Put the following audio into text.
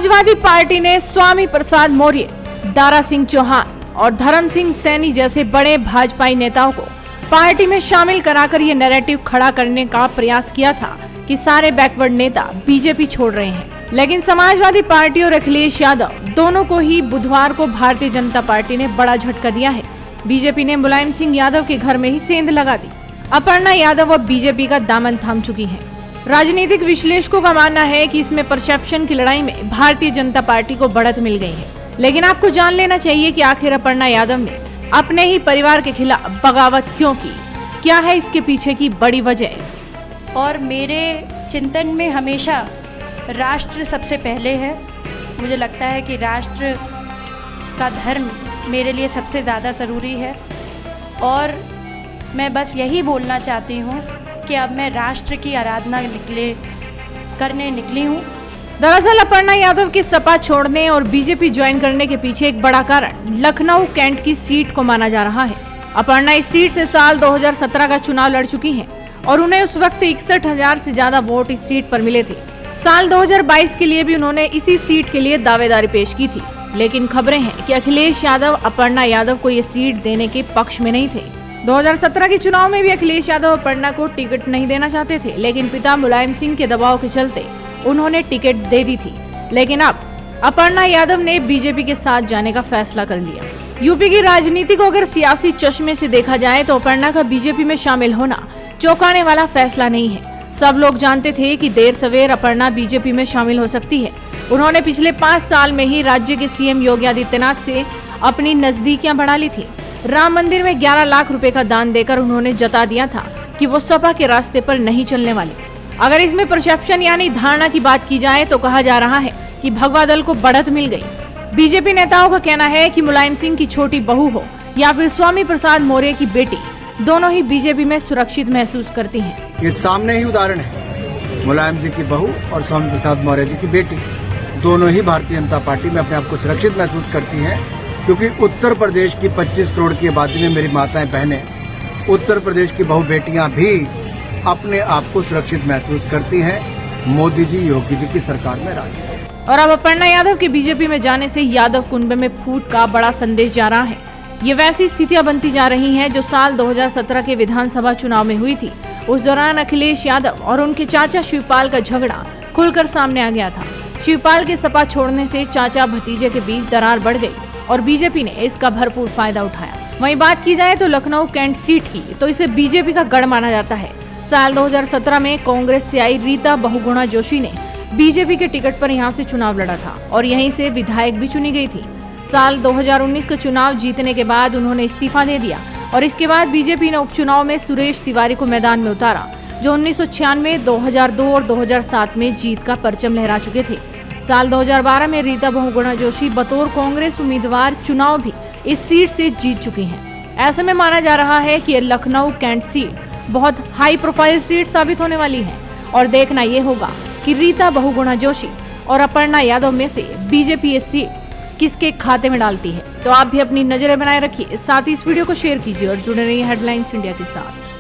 Samajwadi party ने स्वामी प्रसाद मौर्य, दारा सिंह चौहान और धर्म सिंह सैनी जैसे बड़े भाजपाई नेताओं को पार्टी में शामिल कराकर ये नैरेटिव खड़ा करने का प्रयास किया था कि सारे बैकवर्ड नेता बीजेपी छोड़ रहे हैं। लेकिन समाजवादी पार्टी और अखिलेश यादव दोनों को ही बुधवार को भारतीय जनता पार्टी ने बड़ा झटका दिया है। बीजेपी ने मुलायम सिंह यादव के घर में ही सेंध लगा दी। अपर्णा यादव अब बीजेपी का दामन थाम चुकी हैं। राजनीतिक विश्लेषकों का मानना है कि इसमें परसेप्शन की लड़ाई में भारतीय जनता पार्टी को बढ़त मिल गई है। लेकिन आपको जान लेना चाहिए कि आखिर अपर्णा यादव ने अपने ही परिवार के खिलाफ बगावत क्यों की, क्या है इसके पीछे की बड़ी वजह। और मेरे चिंतन में हमेशा राष्ट्र सबसे पहले है। मुझे लगता है कि राष्ट्र का धर्म मेरे लिए सबसे ज़्यादा ज़रूरी है और मैं बस यही बोलना चाहती हूँ कि अब मैं राष्ट्र की आराधना करने निकली हूँ। दरअसल अपर्णा यादव के सपा छोड़ने और बीजेपी ज्वाइन करने के पीछे एक बड़ा कारण लखनऊ कैंट की सीट को माना जा रहा है। अपर्णा इस सीट से साल 2017 का चुनाव लड़ चुकी हैं और उन्हें उस वक्त 61,000 से ज्यादा वोट इस सीट पर मिले थे। साल 2022 के लिए भी उन्होंने इसी सीट के लिए दावेदारी पेश की थी। लेकिन खबरें हैं कि अखिलेश यादव अपर्णा यादव को ये सीट देने के पक्ष में नहीं थे। 2017 के चुनाव में भी अखिलेश यादव अपर्णा को टिकट नहीं देना चाहते थे, लेकिन पिता मुलायम सिंह के दबाव के चलते उन्होंने टिकट दे दी थी। लेकिन अब अपर्णा यादव ने बीजेपी के साथ जाने का फैसला कर लिया। यूपी की राजनीति को अगर सियासी चश्मे से देखा जाए तो अपर्णा का बीजेपी में शामिल होना चौंकाने वाला फैसला नहीं है। सब लोग जानते थे कि देर सवेर अपर्णा बीजेपी में शामिल हो सकती है। उन्होंने पिछले 5 साल में ही राज्य के सीएम योगी आदित्यनाथ से अपनी नजदीकियां बढ़ा ली थी। राम मंदिर में 11 लाख रुपए का दान देकर उन्होंने जता दिया था कि वो सपा के रास्ते पर नहीं चलने वाली। अगर इसमें परसेप्शन यानी धारणा की बात की जाए तो कहा जा रहा है कि भगवा दल को बढ़त मिल गई। बीजेपी नेताओं का कहना है कि मुलायम सिंह की छोटी बहू हो या फिर स्वामी प्रसाद मौर्य की बेटी, दोनों ही बीजेपी में सुरक्षित महसूस करती हैं। ये सामने ही उदाहरण है, मुलायम सिंह की बहू और स्वामी प्रसाद मौर्य जी की बेटी दोनों ही भारतीय जनता पार्टी में अपने आप को सुरक्षित महसूस करती हैं, क्योंकि उत्तर प्रदेश की 25 करोड़ की आबादी में मेरी माताएं बहनें, उत्तर प्रदेश की बहू बेटियां भी अपने आप को सुरक्षित महसूस करती हैं। मोदी जी योगी जी की सरकार में राज। और अब अपर्णा यादव के बीजेपी में जाने से यादव कुंभ में फूट का बड़ा संदेश जा रहा है। ये वैसी स्थितियां बनती जा रही हैं जो साल 2017 के विधानसभा चुनाव में हुई थी। उस दौरान अखिलेश यादव और उनके चाचा शिवपाल का झगड़ा खुलकर सामने आ गया था। शिवपाल के सपा छोड़ने से चाचा भतीजे के बीच दरार बढ़ गई और बीजेपी ने इसका भरपूर फायदा उठाया। वहीं बात की जाए तो लखनऊ कैंट सीट की, तो इसे बीजेपी का गढ़ माना जाता है। साल 2017 में कांग्रेस से आई रीता बहुगुणा जोशी ने बीजेपी के टिकट पर यहां से चुनाव लड़ा था और यहीं से विधायक भी चुनी गई थी। साल 2019 का चुनाव जीतने के बाद उन्होंने इस्तीफा दे दिया और इसके बाद बीजेपी ने उपचुनाव में सुरेश तिवारी को मैदान में उतारा, जो 1996, 2002 और 2007 में जीत का परचम लहरा चुके थे। साल 2012 में रीता बहुगुणा जोशी बतौर कांग्रेस उम्मीदवार चुनाव भी इस सीट से जीत चुकी हैं। ऐसे में माना जा रहा है कि लखनऊ कैंट सीट बहुत हाई प्रोफाइल सीट साबित होने वाली है और देखना ये होगा कि रीता बहुगुणा जोशी और अपर्णा यादव में से बीजेपी ये सीट किसके खाते में डालती है। तो आप भी अपनी नजरें बनाए रखिए, साथ ही इस वीडियो को शेयर कीजिए और जुड़े रहिए हेडलाइंस इंडिया के साथ।